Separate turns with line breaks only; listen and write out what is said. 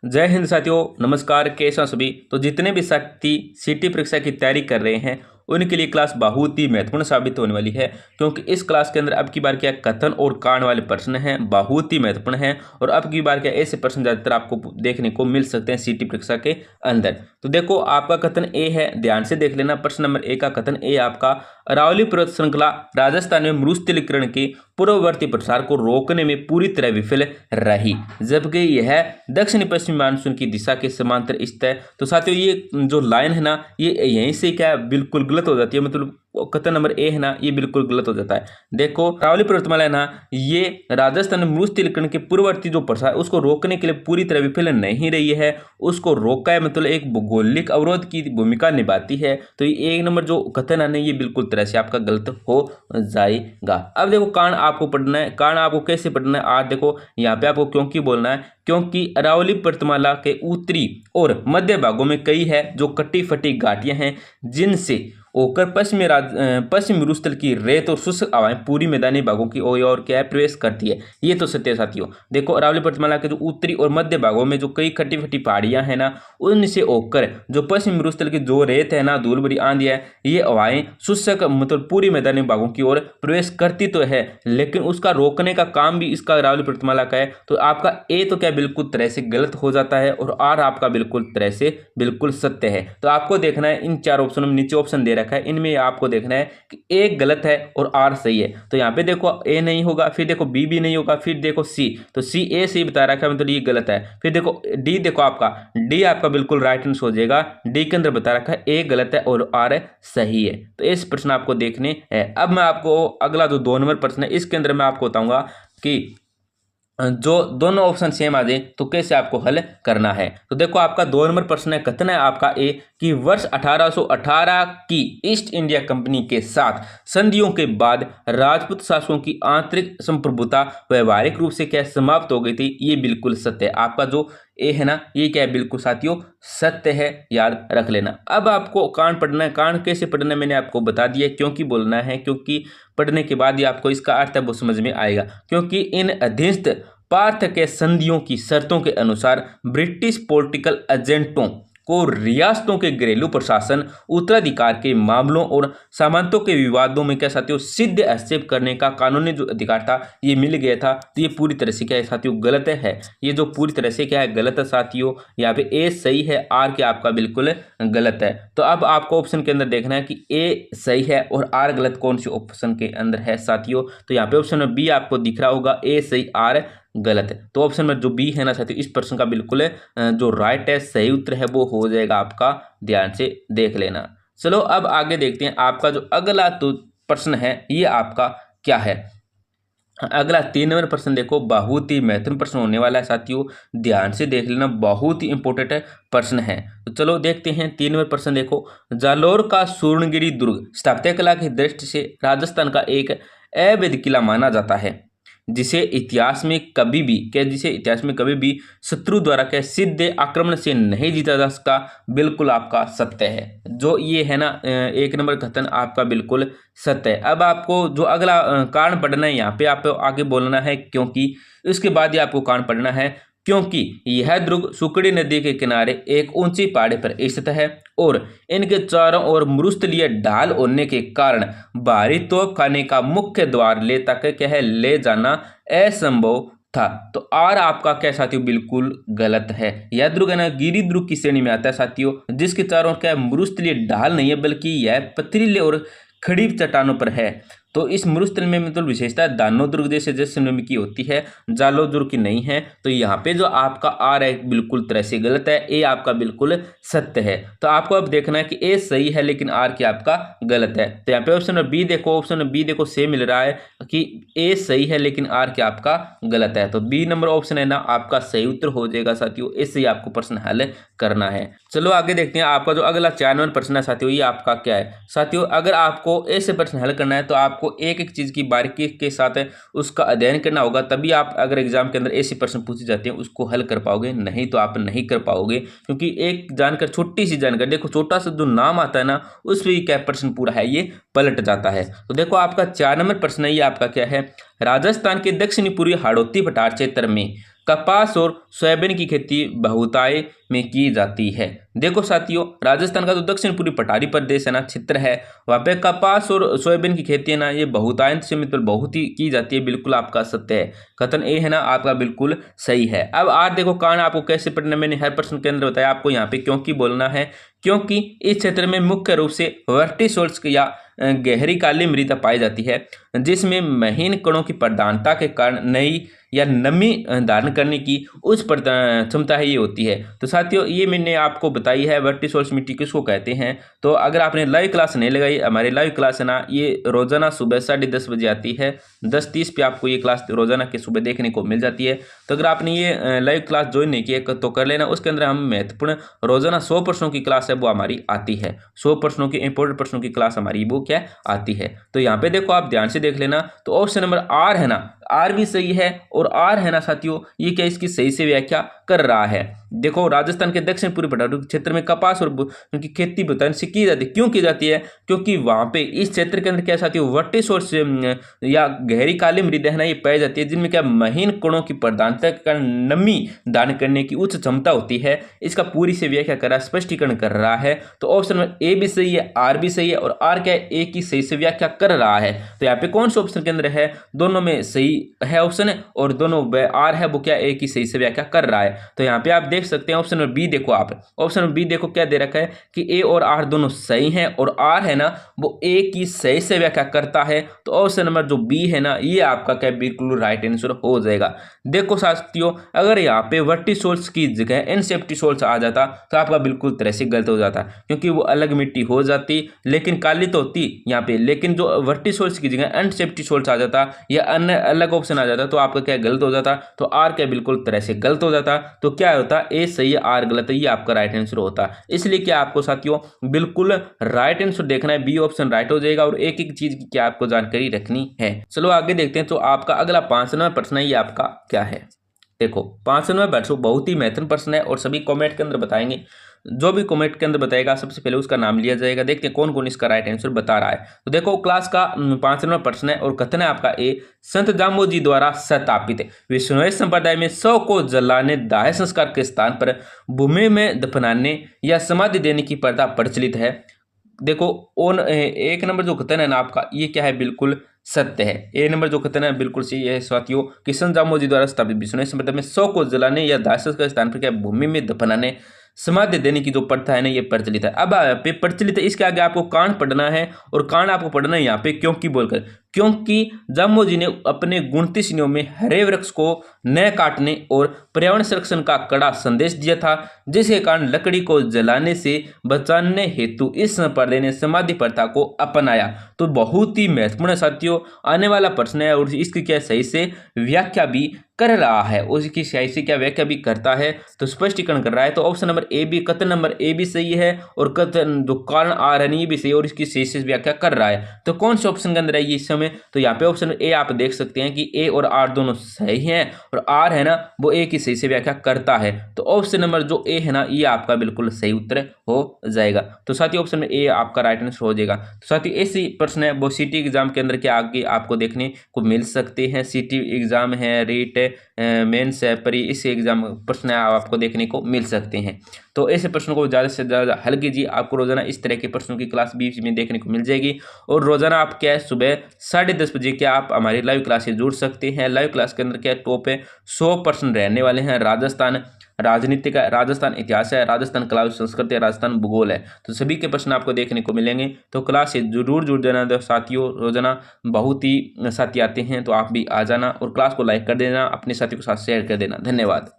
जय हिंद साथियों, नमस्कार। कैसे हैं सभी। तो जितने भी साथी सीटी परीक्षा की तैयारी कर रहे हैं उनके लिए क्लास बहुत ही महत्वपूर्ण साबित होने वाली है, क्योंकि इस क्लास के अंदर अब की बार क्या कथन और कांड वाले प्रश्न हैं, बहुत ही महत्वपूर्ण हैं। और अब की बार क्या ऐसे प्रश्न ज़्यादातर आपको देखने को मिल सकते हैं सीटी परीक्षा के अंदर। तो देखो, आपका कथन ए है, ध्यान से देख लेना। प्रश्न नंबर ए का कथन ए आपका, अरावली पर्वत श्रृंखला राजस्थान में मरुस्थलीकरण के पूर्ववर्ती प्रसार को रोकने में पूरी तरह विफल रही, जबकि यह दक्षिण पश्चिमी मानसून की दिशा के समांतर स्थित है। तो साथियों, ये जो लाइन है ना, ये यहीं से क्या बिल्कुल गलत हो जाती है। मतलब कथन नंबर ए है ना, ये बिल्कुल गलत हो जाता है। देखो, अरावली पर्वतमाला है ना, ये राजस्थान में मरुस्थलीकरण के पूर्ववर्ती जो प्रसार उसको रोकने के लिए पूरी तरह विफल नहीं रही है, उसको रोका है, मतलब एक भौगोलिक अवरोध की भूमिका निभाती है। तो ये एक नंबर जो कथन है ना, ये बिल्कुल तरह से आपका गलत हो जाएगा। अब देखो, कांड आपको पढ़ना है। कांड आपको कैसे पढ़ना है, आज देखो यहाँ पे आपको क्योंकि बोलना है, क्योंकि अरावली पर्वतमाला के उत्तरी और मध्य भागों में कई है जो कटी फटी घाटियां हैं, जिनसे होकर पश्चिमी मरुस्थल की रेत और शुष्क हवाएं पूरी मैदानी भागों की ओर क्या है प्रवेश करती है। ये तो सत्य है साथियों। देखो, अरावली पर्वतमाला के जो उत्तरी और मध्य भागों में जो कई खट्टी फटी पहाड़ियां हैं ना, उनसे होकर जो पश्चिमी मरुस्थल की जो रेत है ना, धूल भरी आंधी है, ये हवाएं शुष्क मतलब पूरी मैदानी भागों की ओर प्रवेश करती तो है, लेकिन उसका रोकने का काम भी इसका अरावली पर्वतमाला का है। तो आपका ए तो क्या बिल्कुल तरह से गलत हो जाता है, और आर आपका बिल्कुल तरह से बिल्कुल सत्य है। तो आपको देखना है इन चार ऑप्शनों में, नीचे ऑप्शन दे रखा है, इनमें आपको देखना है कि ए गलत है और आर सही है। तो यहाँ पे देखो ए नहीं होगा, फिर देखो बी भी नहीं होगा, फिर देखो सी, तो सी ए से बता रखा है, मतलब ये गलत है। फिर देखो डी, देखो आपका डी आपका बिल्कुल राइट आंसर हो जाएगा। डी के अंदर बता रखा है ए गलत है और आर सही है। तो इस प्रश्न आपको देखने हैं। अब मैं आपको अगला जो 2 नंबर प्रश्न है, इसके अंदर मैं आपको बताऊंगा कि जो दोनों ऑप्शन सेम आ जाए तो कैसे आपको हल करना है। तो देखो, आपका 2 नंबर प्रश्न है, कथन है आपका ए कि वर्ष 1818 की ईस्ट इंडिया कंपनी के साथ संधियों के बाद राजपूत शासकों की आंतरिक संप्रभुता व्यवहारिक रूप से क्या समाप्त हो गई थी। ये बिल्कुल सत्य है। आपका जो ए है ना, ये क्या है बिल्कुल साथियों सत्य है, याद रख लेना। अब आपको कांड पढ़ना है। कांड कैसे पढ़ना है मैंने आपको बता दिया, क्योंकि बोलना है, क्योंकि पढ़ने के बाद ही आपको इसका अर्थ है वो समझ में आएगा। क्योंकि इन अधीनस्थ पार्थ के संधियों की शर्तों के अनुसार ब्रिटिश पॉलिटिकल एजेंटों को रियासतों के घरेलू प्रशासन, उत्तराधिकार के मामलों और सामंतों के विवादों में क्या साथियों सीधे हस्तक्षेप करने का कानूनी जो अधिकार था ये मिल गया था। तो ये पूरी तरह से क्या है साथियों गलत है। ये जो पूरी तरह से क्या है गलत है साथियों। यहाँ पे ए सही है, आर क्या आपका बिल्कुल गलत है। तो अब आपको ऑप्शन के अंदर देखना है कि ए सही है और आर गलत कौन सी ऑप्शन के अंदर है साथियों। तो यहाँ पे ऑप्शन में बी आपको दिख रहा होगा, ए सही आर गलत है। तो ऑप्शन में जो बी है ना साथियों, इस प्रश्न का बिल्कुल जो राइट है सही उत्तर है वो हो जाएगा आपका। ध्यान से देख लेना। चलो अब आगे देखते हैं। आपका जो अगला तो प्रश्न है ये आपका क्या है। अगला 3 नंबर प्रश्न देखो, बहुत ही महत्वपूर्ण प्रश्न होने वाला है साथियों, ध्यान से देख लेना, बहुत ही इंपॉर्टेंट प्रश्न है। तो चलो देखते हैं 3 नंबर प्रश्न देखो, जालोर का सूर्णगिरी दुर्ग स्थापत्य कला की दृष्टि से राजस्थान का एक अवैध किला माना जाता है, जिसे इतिहास में कभी भी शत्रु द्वारा के सीधे आक्रमण से नहीं जीता जा सका। बिल्कुल आपका सत्य है। जो ये है ना 1 नंबर कथन आपका बिल्कुल सत्य है। अब आपको जो अगला कारण पढ़ना है, यहाँ पे आपको आगे बोलना है क्योंकि, इसके बाद ही आपको कारण पढ़ना है क्योंकि यह दुर्ग सुकड़ी नदी के किनारे एक ऊंची पहाड़ी पर स्थित है और इनके चारों ओर मरुस्थलीय ढाल होने के कारण भारी तोप खाने का मुख्य द्वार ले जाना असंभव था। तो आर आपका क्या साथियों बिल्कुल गलत है। यह दुर्ग है ना गिरी दुर्ग की श्रेणी में आता है साथियों, जिसके चारों ओर क्या मरुस्थलीय ढाल नहीं है, बल्कि यह पथरीले और खड़ी चट्टानों पर है। तो इस मरुस्थल में मतलब विशेषता दानो दुर्ग जैसे जैसलमेर की होती है, जालोर दुर्ग की नहीं है। तो यहाँ पे जो आपका आर है बिल्कुल तरह से गलत है, ए आपका बिल्कुल सत्य है। तो आपको अब देखना है कि ए सही है लेकिन आर क्या आपका गलत है। तो यहाँ पे ऑप्शन बी देखो, ऑप्शन बी देखो सेम मिल रहा है कि ए सही है लेकिन आर क्या आपका गलत है। तो बी नंबर ऑप्शन है ना आपका सही उत्तर हो जाएगा साथियों। इससे ही आपको प्रश्न हल करना है। चलो आगे देखते हैं। आपका जो अगला 4 नंबर प्रश्न है साथियों, ये आपका क्या है साथियों। अगर आपको ऐसे प्रश्न हल करना है तो आपको एक एक चीज की बारीकी के साथ उसका अध्ययन करना होगा, तभी आप अगर एग्जाम के अंदर ऐसे प्रश्न पूछे जाते हैं उसको हल कर पाओगे, नहीं तो आप नहीं कर पाओगे। क्योंकि एक जानकर छोटी सी जानकारी, देखो छोटा सा जो नाम आता है ना उस पर क्या प्रश्न पूरा है ये पलट जाता है। तो देखो आपका 4 नंबर प्रश्न है, ये आपका क्या है। राजस्थान के दक्षिणी पूर्वी हाड़ौती पठार क्षेत्र में कपास और सोयाबीन की खेती बहुतायत में की जाती है। देखो साथियों, राजस्थान का जो दक्षिण पूर्वी पठारी प्रदेश है ना, क्षेत्र है, वहाँ पे कपास और सोयाबीन की खेती है ना, ये बहुतायत से मतलब बहुत ही की जाती है। बिल्कुल आपका सत्य है, कथन ए है ना आपका बिल्कुल सही है। अब आज देखो कारण आपको कैसे पढ़ना, मैंने हर प्रश्न के अंदर बताया आपको यहाँ पे क्योंकि बोलना है, क्योंकि इस क्षेत्र में मुख्य रूप से वर्टिसोल्स या गहरी काली मृदा पाई जाती है, जिसमें महीन कणों की प्रधानता के कारण नई या नमी धारण करने की उच्च क्षमता है, ये होती है। तो साथियों, ये मैंने आपको बताई है वर्टिसोल्स मिट्टी किसको कहते हैं। तो अगर आपने लाइव क्लास नहीं लगाई, हमारी लाइव क्लास है ना, ये रोजाना सुबह 10:30 बजे आती है। 10:30 पे आपको ये क्लास रोजाना के सुबह देखने को मिल जाती है। तो अगर आपने ये लाइव क्लास ज्वाइन नहीं की है तो कर लेना। उसके अंदर हम महत्वपूर्ण रोजाना 100 प्रश्नों की क्लास है वो हमारी आती है। 100 प्रश्नों की इंपोर्टेंट प्रश्नों की क्लास हमारी वो क्या आती है। तो यहाँ पे देखो आप ध्यान से देख लेना। तो ऑप्शन नंबर आर है ना, आर भी सही है। और आर है ना साथियों, ये क्या इसकी सही से व्याख्या कर रहा है। देखो, राजस्थान के दक्षिण पूर्वी पठारी क्षेत्र में कपास और उनकी खेती बहुतायत से की जाती है। क्यों की जाती है? क्योंकि वहां पे इस क्षेत्र के अंदर क्या साथियों, वर्टिसोल्स या गहरी काली मृदा है ना, ये पाई जाती है, जिनमें क्या महीन कणों की प्रधानता के कारण नमी धारण करने की उच्च क्षमता होती है। इसका पूरी से व्याख्या कर रहा है, स्पष्टीकरण कर रहा है। तो ऑप्शन नंबर ए भी सही है, आर भी सही है। और आर क्या है, ए की सही से व्याख्या कर रहा है। तो यहाँ पे कौन से ऑप्शन के अंदर है, दोनों में सही है ऑप्शन है, और दोनों आर है वो क्या ए की सही से व्याख्या कर रहा है। तो यहाँ पे आप देख सकते हैं ऑप्शन नंबर बी देखो, आप ऑप्शन नंबर बी देखो क्या दे रखा है कि ए और आर दोनों सही हैं, और आर है ना वो ए की सही से व्याख्या करता है। तो ऑप्शन नंबर जो बी है ना, ये आपका क्या बिल्कुल राइट आंसर हो जाएगा। देखो साथियों, अगर यहाँ पे वर्टिसोल्स की जगह एनसेप्टिसोल्स आ जाता तो आपका बिल्कुल तरह से गलत हो जाता, क्योंकि वो अलग मिट्टी हो जाती लेकिन काली तो होती यहाँ पे। लेकिन जो वर्टिसोल्स की जगह एनसेप्टिसोल्स आ जाता या अन्य अलग ऑप्शन आ जाता तो आपका क्या गलत हो जाता। तो आर क्या बिल्कुल तरह से गलत हो जाता। तो क्या होता, ए सही है आर गलत है, ये आपका राइट आंसर होता। इसलिए क्या आपको साथियों बिल्कुल राइट आंसर देखना है, बी ऑप्शन राइट हो जाएगा। और एक एक चीज की क्या आपको जानकारी रखनी है। चलो आगे देखते हैं। तो आपका अगला 5वां प्रश्न है, ये आपका क्या है। देखो 5वां प्रश्न बहुत ही महत्वपूर्ण प्रश्न है और सभी कमेंट के अंदर बताएंगे। जो भी कमेंट के अंदर बताएगा सबसे पहले उसका नाम लिया जाएगा। देखते हैं कौन कौन इसका राइट आंसर बता रहा है। तो देखो क्लास का 5वां प्रश्न है और कथन है आपका ए, संत जामो जी द्वारा स्थापित विष्णुय संप्रदाय में शव को जलाने, दाह संस्कार के स्थान पर भूमि में दफनाने या समाधि देने की प्रथा प्रचलित है। देखो एक नंबर जो कथन है ना आपका, ये क्या है बिल्कुल सत्य है। ए नंबर जो कथन है बिल्कुल सही है साथियों कि संत जामो जी द्वारा स्थापित विष्णुय संप्रदाय में शव को जलाने या दाह संस्कार के स्थान पर क्या भूमि में दफनाने समाधि देने की जो प्रथा है ना, ये प्रचलित है। अब पे प्रचलित है, इसके आगे आपको कांड पढ़ना है और कांड आपको पढ़ना है यहाँ पे क्योंकि बोलकर, क्योंकि जामो जी ने अपने 29 नियमों में हरे वृक्ष को न काटने और पर्यावरण संरक्षण का कड़ा संदेश दिया था, जिसके कारण लकड़ी को जलाने से बचाने हेतु इस संप्रदाय ने समाधि प्रथा को अपनाया। तो बहुत ही महत्वपूर्ण साथियों आने वाला प्रश्न है और इसकी क्या सही से व्याख्या भी कर रहा है, उसकी सही से क्या व्याख्या भी करता है, तो स्पष्टीकरण कर रहा है। तो ऑप्शन नंबर ए भी, कथन नंबर ए भी सही है और कथन जो कारण आ रहा है ये भी सही है और इसकी सही से व्याख्या कर रहा है। तो कौन से ऑप्शन के अंदर है ये इस समय, तो यहाँ पे ऑप्शन ए आप देख सकते हैं कि ए और आर दोनों सही हैं और आर है ना वो ए की सही से व्याख्या करता है। तो ऑप्शन नंबर जो ए है ना ये आपका बिल्कुल सही उत्तर हो जाएगा। तो साथ ही ऑप्शन में ए आपका राइट आंसर हो जाएगा। तो साथ ही ऐसी प्रश्न है वो सिटी एग्जाम के अंदर क्या आगे आपको देखने को मिल सकते हैं। सिटी एग्जाम है, रीट मेंस है, परी, इस एग्जाम प्रश्न आपको देखने को मिल सकते हैं। तो ऐसे प्रश्नों को ज़्यादा से ज़्यादा हल कीजिए। आपको रोजाना इस तरह के प्रश्नों की क्लास बीच में देखने को मिल जाएगी और रोजाना आप क्या है सुबह 10:30 बजे क्या आप हमारी लाइव क्लास से जुड़ सकते हैं। लाइव क्लास के अंदर क्या टॉप है 100 प्रश्न रहने वाले हैं। राजस्थान राजनीति का, राजस्थान इतिहास है, राजस्थान कला संस्कृति है, राजस्थान भूगोल है। तो सभी के प्रश्न आपको देखने को मिलेंगे। तो क्लास से जरूर जुड़ जाना साथियों। रोजाना बहुत ही साथी आते हैं तो आप भी आ जाना और क्लास को लाइक कर देना, अपने साथियों के साथ शेयर कर देना। धन्यवाद।